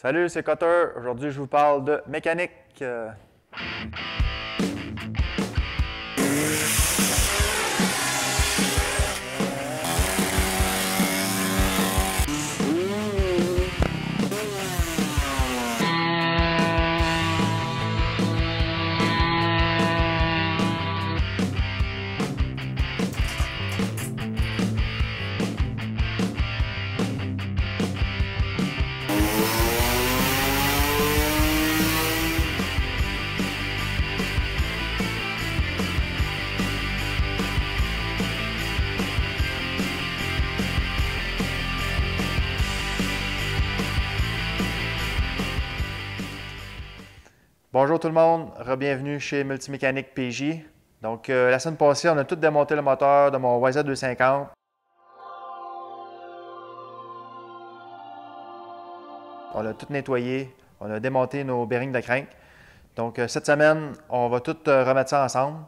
Salut, c'est Cutter. Aujourd'hui, je vous parle de mécanique. Bonjour tout le monde, re-bienvenue chez Multimécanique PJ. Donc, la semaine passée, on a tout démonté le moteur de mon YZ250. On l'a tout nettoyé, on a démonté nos bearings de crank. Donc, cette semaine, on va tout remettre ça ensemble.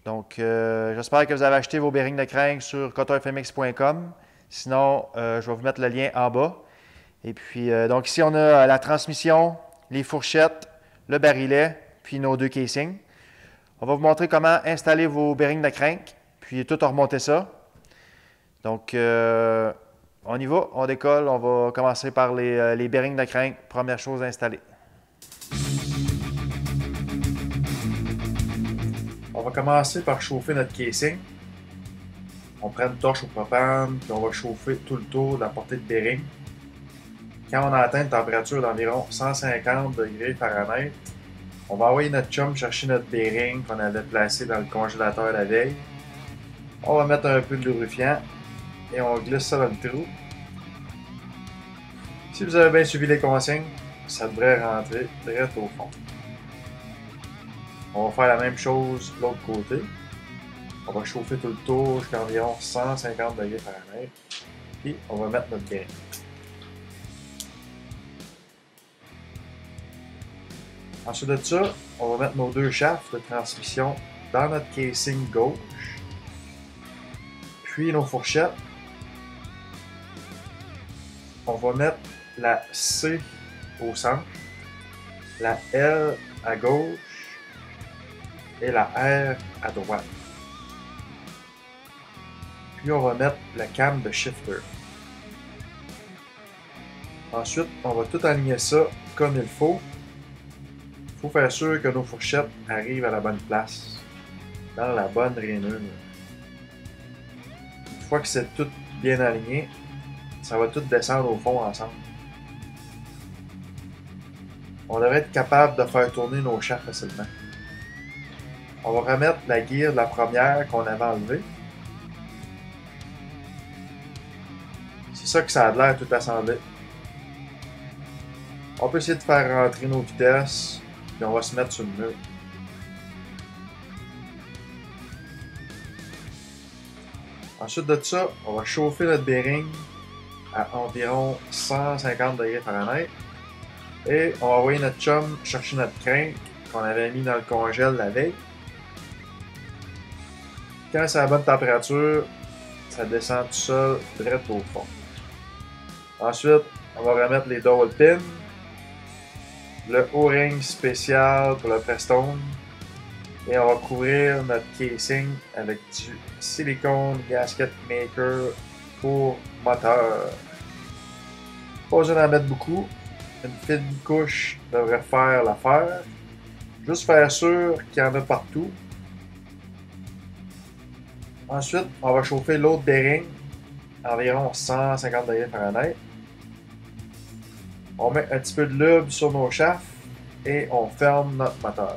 Donc, j'espère que vous avez acheté vos bearings de crank sur cutterfmx.com. Sinon, je vais vous mettre le lien en bas. Et puis, donc ici, on a la transmission, les fourchettes, le barillet, puis nos deux casings. On va vous montrer comment installer vos bearings de crank, puis tout remonter ça. Donc, on y va, on décolle. On va commencer par les bearings de crank. Première chose à installer. On va commencer par chauffer notre casing. On prend une torche au propane, puis on va chauffer tout le tour de la portée de bearing. Quand on atteint une température d'environ 150 degrés Fahrenheit, on va envoyer notre chum chercher notre bearing qu'on avait placé dans le congélateur la veille. On va mettre un peu de lubrifiant et on glisse ça dans le trou. Si vous avez bien suivi les consignes, ça devrait rentrer direct au fond. On va faire la même chose de l'autre côté. On va chauffer tout le tour jusqu'à environ 150 degrés Fahrenheit. Puis on va mettre notre bearing. Ensuite de ça, on va mettre nos deux shafts de transmission dans notre casing gauche. Puis nos fourchettes. On va mettre la C au centre, la L à gauche et la R à droite. Puis on va mettre la cam de shifter. Ensuite, on va tout aligner ça comme il faut. Il faut faire sûr que nos fourchettes arrivent à la bonne place, dans la bonne rainure. Une fois que c'est tout bien aligné, ça va tout descendre au fond ensemble. On devrait être capable de faire tourner nos shafts facilement. On va remettre la gear de la première qu'on avait enlevée. C'est ça que ça a l'air tout assemblé. On peut essayer de faire rentrer nos vitesses. Puis on va se mettre sur le mur. Ensuite de ça, on va chauffer notre bearing à environ 150 degrés Fahrenheit. Et on va envoyer notre chum chercher notre crank qu'on avait mis dans le congèle la veille. Quand c'est à la bonne température, ça descend tout seul direct au fond. Ensuite, on va remettre les dowel pins. Le O-ring spécial pour le Prestone et on va couvrir notre casing avec du silicone gasket maker pour moteur. Pas besoin d'en mettre beaucoup, une fine couche devrait faire l'affaire. Juste faire sûr qu'il y en a partout. Ensuite, on va chauffer l'autre bearing à environ 150 degrés Fahrenheit. On met un petit peu de lube sur nos shafts et on ferme notre moteur.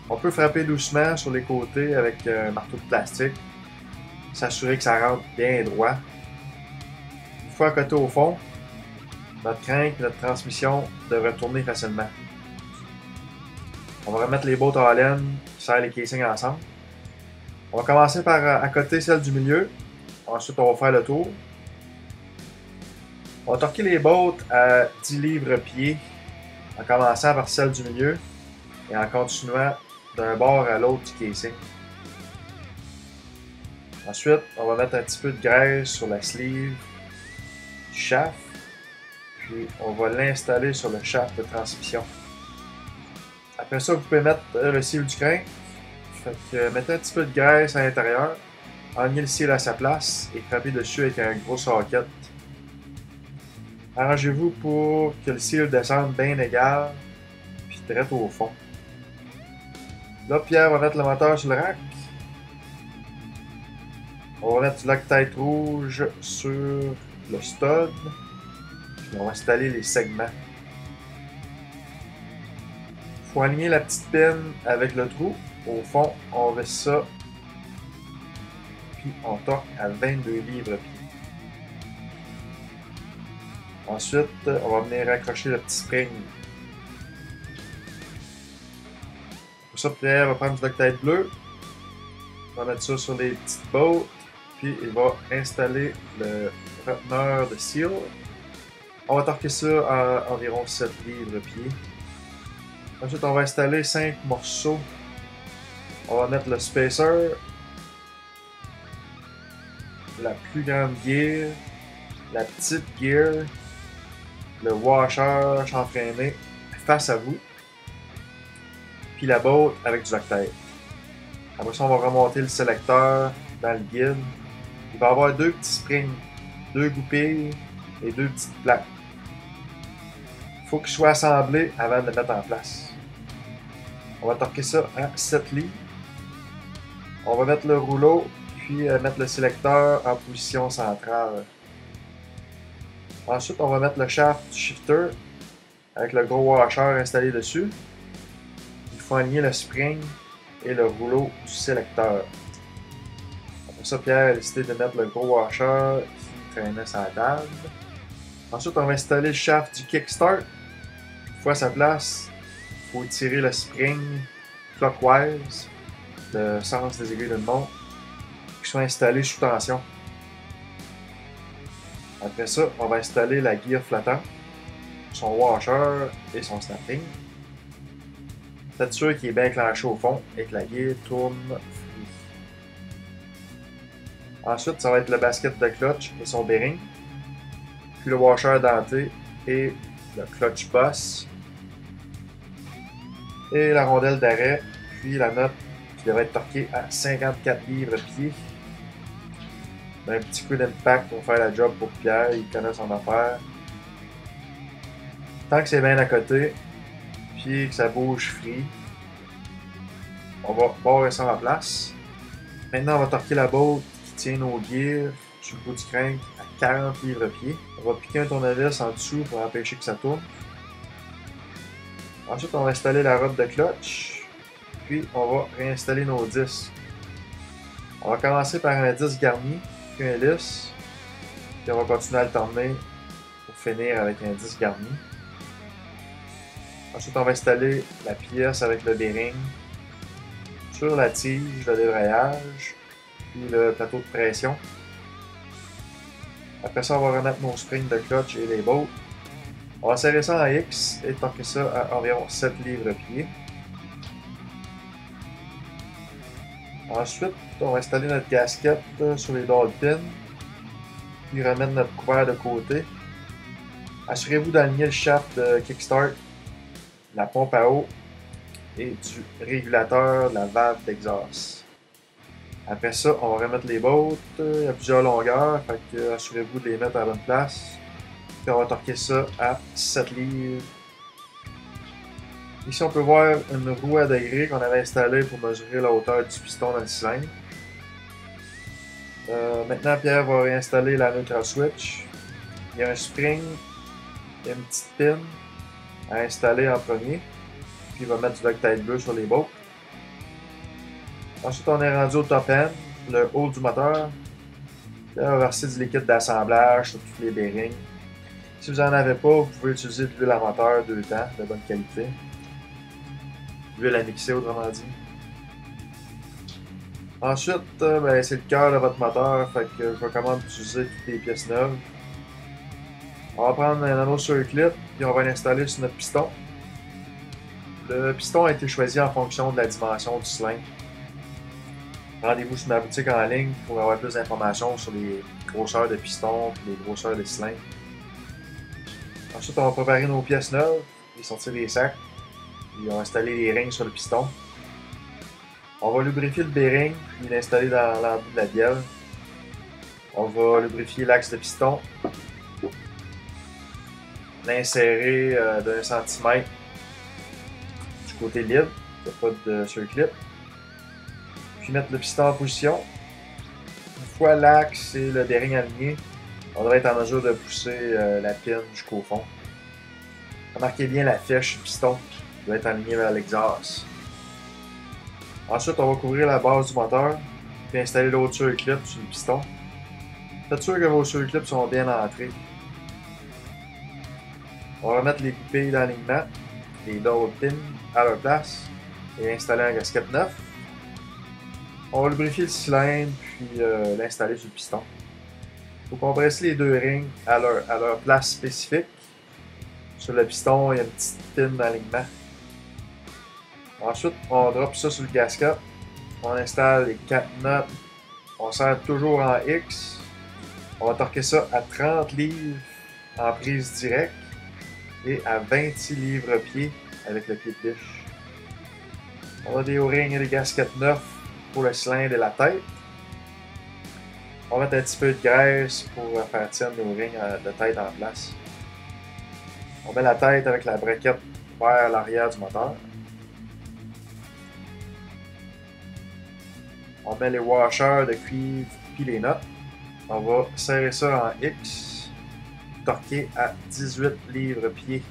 On peut frapper doucement sur les côtés avec un marteau de plastique, s'assurer que ça rentre bien droit. Une fois côté au fond, notre crank et notre transmission devraient tourner facilement. On va remettre les bottes en laine qui serrent les casings ensemble. On va commencer par accoter celle du milieu. Ensuite, on va faire le tour. On va torquer les bottes à 10 livres-pied en commençant par celle du milieu et en continuant d'un bord à l'autre du casing. Ensuite, on va mettre un petit peu de graisse sur la sleeve du shaft. Puis on va l'installer sur le shaft de transmission. Après ça, vous pouvez mettre le seal du crank. Fait que mettez un petit peu de graisse à l'intérieur. Enlignez le seal à sa place et frappez dessus avec un gros socket. Arrangez-vous pour que le seal descende bien égal, puis direct au fond. Là, Pierre va mettre le moteur sur le rack. On va mettre du Loctite rouge sur le stud. Puis on va installer les segments. Il faut aligner la petite pin avec le trou. Au fond, on met ça. Puis on torque à 22 livres-pied. Ensuite, on va venir accrocher le petit spring. Pour ça, Pierre va prendre du Loctite bleu. On va mettre ça sur les petites bottes. Puis il va installer le reteneur de seal. On va torquer ça à environ 7 livres-pied. Ensuite, on va installer 5 morceaux. On va mettre le spacer, la plus grande gear, la petite gear, le washer chanfreiné face à vous, puis la botte avec du Loctite. Après ça, on va remonter le sélecteur dans le guide. Il va y avoir 2 petits springs, 2 goupilles et 2 petites plaques. Il faut qu'ils soient assemblés avant de le mettre en place. On va torquer ça à 7 livres. On va mettre le rouleau, puis mettre le sélecteur en position centrale. Ensuite, on va mettre le shaft du shifter avec le gros washer installé dessus. Il faut aligner le spring et le rouleau du sélecteur. Après ça, Pierre a décidé de mettre le gros washer qui traînait sa table. Ensuite, on va installer le shaft du kickstart. Une fois à sa place, il faut tirer le spring clockwise, le sens des aiguilles d'une montre, qui sont installés sous tension. Après ça, on va installer la gear flottante, son washer et son snapping. Faites sûr qu'il est bien clenché au fond et que la gear tourne free. Ensuite, ça va être le basket de clutch et son bearing, puis le washer denté et le clutch boss, et la rondelle d'arrêt, puis la note qui devrait être torquée à 54 livres-pied. Un petit coup d'impact pour faire la job pour Pierre, il connaît son affaire. Tant que c'est bien à côté, puis que ça bouge free, on va barrer ça en place. Maintenant, on va torquer la botte qui tient nos gears sur le bout du crank à 40 livres-pied. On va piquer un tournevis en dessous pour empêcher que ça tourne. Ensuite, on va installer la robe de clutch, puis on va réinstaller nos disques. On va commencer par un disque garni, puis un lisse, puis on va continuer à alterner pour finir avec un disque garni. Ensuite, on va installer la pièce avec le bearing sur la tige de débrayage, puis le plateau de pression. Après ça, on va remettre nos springs de clutch et les bolts. On va serrer ça en X et torquer ça à environ 7 livres-pied. Ensuite, on va installer notre gasket sur les dolphins, puis remettre notre couvert de côté. Assurez-vous d'aligner le shaft de kickstart, la pompe à eau et du régulateur de la valve d'exhaust. Après ça, on va remettre les bottes. Il y a plusieurs longueurs, fait que assurez-vous de les mettre à la bonne place. Puis on va torquer ça à 7 livres. Ici, on peut voir une roue à degrés qu'on avait installée pour mesurer la hauteur du piston dans le cylindre. Maintenant, Pierre va réinstaller la neutral switch. Il y a un spring et une petite pin à installer en premier. Puis il va mettre du Loctite bleu sur les bottes. Ensuite, on est rendu au top end, le haut du moteur. Pierre va verser du liquide d'assemblage sur tous les bearings. Si vous n'en avez pas, vous pouvez utiliser de l'huile à moteur 2 temps de bonne qualité. L'huile à mixer, autrement dit. Ensuite, c'est le cœur de votre moteur, fait que je recommande d'utiliser toutes les pièces neuves. On va prendre un anneau circlip, puis on va l'installer sur notre piston. Le piston a été choisi en fonction de la dimension du cylindre. Rendez-vous sur ma boutique en ligne pour avoir plus d'informations sur les grosseurs de piston et les grosseurs de cylindres. Ensuite, on va préparer nos pièces neuves et sortir les sacs. Et on va installer les rings sur le piston. On va lubrifier le bearing puis l'installer dans l'embout de la bielle. On va lubrifier l'axe de piston. L'insérer d'1 cm du côté libre, il n'y a pas de surclip. Puis mettre le piston en position. Une fois l'axe et le bearing alignés, on devrait être en mesure de pousser la pine jusqu'au fond. Remarquez bien la flèche du piston qui doit être alignée vers l'exhaust. Ensuite, on va couvrir la base du moteur puis installer l'autre surclip sur le piston. Faites sûr que vos surclips sont bien entrés. On va remettre les goupilles d'alignement, les load pins à leur place et installer un gasket neuf. On va lubrifier le cylindre puis l'installer sur le piston. Il faut compresser les deux rings à leur place spécifique. Sur le piston, il y a une petite pin d'alignement. Ensuite, on drop ça sur le gasket. On installe les 4 notes. On serre toujours en X. On va torquer ça à 30 livres en prise directe et à 26 livres-pied avec le pied de biche. On a des O-rings et des gaskets neufs pour le cylindre et la tête. On va mettre un petit peu de graisse pour faire tenir nos rings de tête en place. On met la tête avec la braquette vers l'arrière du moteur. On met les washers de cuivre puis les notes. On va serrer ça en X, torquer à 18 livres-pied.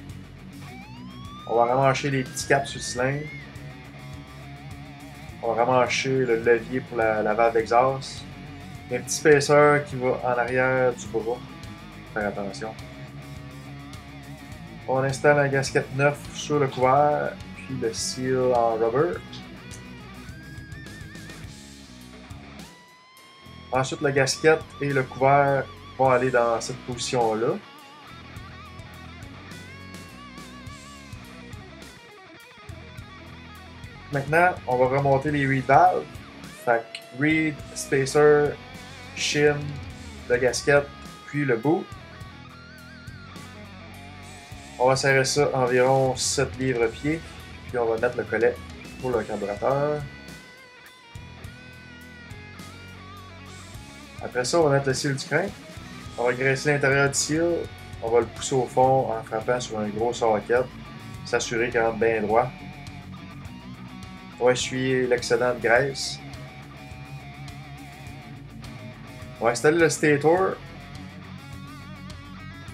On va ramancher les petits caps sur le cylindre. On va ramancher le levier pour la valve d'exhaust. Il y a un petit épaisseur qui va en arrière du bras. Faire attention. On installe un gasket neuf sur le couvert, puis le seal en rubber. Ensuite, le gasket et le couvert vont aller dans cette position-là. Maintenant, on va remonter les reed valves. Fait que reed, spacer, shim, le gasket, puis le bout. On va serrer ça environ 7 livres-pied, puis on va mettre le collet pour le carburateur. Après ça, on va mettre le seal du crank. On va graisser l'intérieur du seal. On va le pousser au fond en frappant sur un gros socket. S'assurer qu'il rentre bien droit. On va essuyer l'excédent de graisse. On va installer le stator.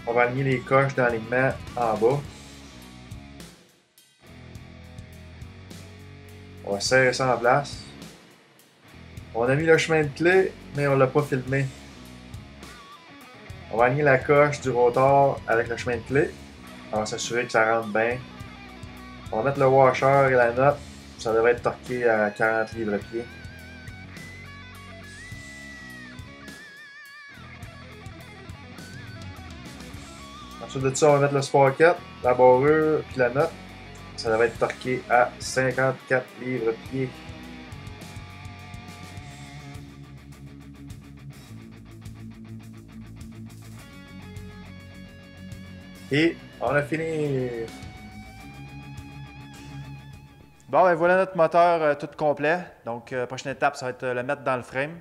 On va aligner les coches d'alignement en bas. On va serrer ça en place. On a mis le chemin de clé, mais on ne l'a pas filmé. On va aligner la coche du rotor avec le chemin de clé. On va s'assurer que ça rentre bien. On va mettre le washer et la note. Ça devrait être torqué à 40 livres-pied. Ensuite de ça, on va mettre le sprocket, la barrure puis la note. Ça devrait être torqué à 54 livres-pied. Et on a fini! Bon, ben voilà notre moteur tout complet. Donc, prochaine étape, ça va être le mettre dans le frame.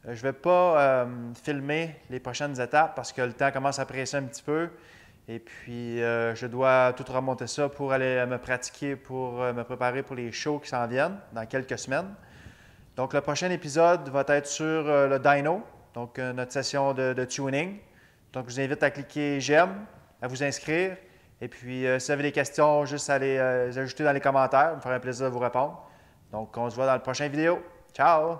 Je ne vais pas filmer les prochaines étapes parce que le temps commence à presser un petit peu. Et puis, je dois tout remonter ça pour aller me pratiquer, pour me préparer pour les shows qui s'en viennent dans quelques semaines. Donc, le prochain épisode va être sur le dyno, donc notre session de tuning. Donc, je vous invite à cliquer « J'aime », à vous inscrire. Et puis, si vous avez des questions, juste à les ajouter dans les commentaires. Ça me ferait un plaisir de vous répondre. Donc, on se voit dans la prochaine vidéo. Ciao!